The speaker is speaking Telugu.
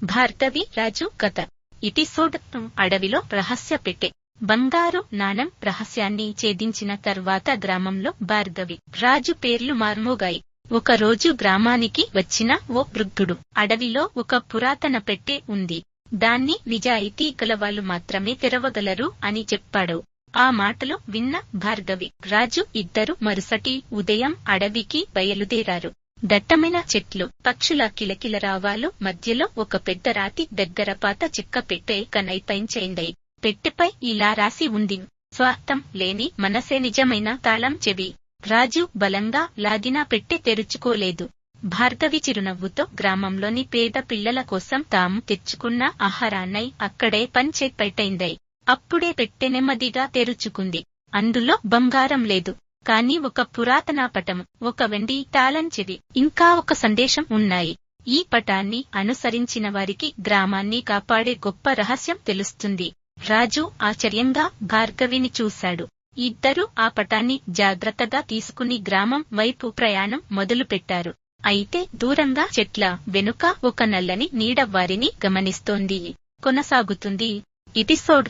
భార్గవి రాజు కథ. ఎపిసోడ్. అడవిలో రహస్య పెట్టె. బంగారు నాణం రహస్యాన్ని ఛేదించిన తర్వాత గ్రామంలో భార్గవి రాజు పేర్లు మార్మోగాయి. ఒకరోజు గ్రామానికి వచ్చిన ఓ వృద్ధుడు అడవిలో ఒక పురాతన పెట్టె ఉంది, దాన్ని నిజాయితీ గలవాళ్ళు మాత్రమే తెరవగలరు అని చెప్పాడు. ఆ మాటలు విన్న భార్గవి రాజు ఇద్దరు మరుసటి ఉదయం అడవికి బయలుదేరారు. దట్టమైన చెట్లు, పక్షుల కిలకిలరావాలు మధ్యలో ఒక పెద్ద రాతి దగ్గర పాత చెక్క పెట్టె కనైపైంచైంది. పెట్టెపై ఇలా రాసి ఉంది: స్వార్థం లేని మనసే నిజమైన తాళం చెవి. రాజు బలంగా లాగినా పెట్టె తెరుచుకోలేదు. భార్గవి చిరునవ్వుతో గ్రామంలోని పేద పిల్లల కోసం తాము తెచ్చుకున్న ఆహారాన్నై అక్కడే పంచే పెట్టైంది. అప్పుడే పెట్టె నెమ్మదిగా తెరుచుకుంది. అందులో బంగారం లేదు, కానీ ఒక పురాతన పటం, ఒక వెండి తాళం చెవి, ఇంకా ఒక సందేశం ఉన్నాయి. ఈ పటాన్ని అనుసరించిన వారికి గ్రామాన్ని కాపాడే గొప్ప రహస్యం తెలుస్తుంది. రాజు ఆశ్చర్యంగా భార్గవిని చూశాడు. ఇద్దరూ ఆ పటాన్ని జాగ్రత్తగా తీసుకుని గ్రామం వైపు ప్రయాణం మొదలుపెట్టారు. అయితే దూరంగా చెట్ల వెనుక ఒక నల్లని నీడ వారిని గమనిస్తోంది. కొనసాగుతుంది. ఎపిసోడ్.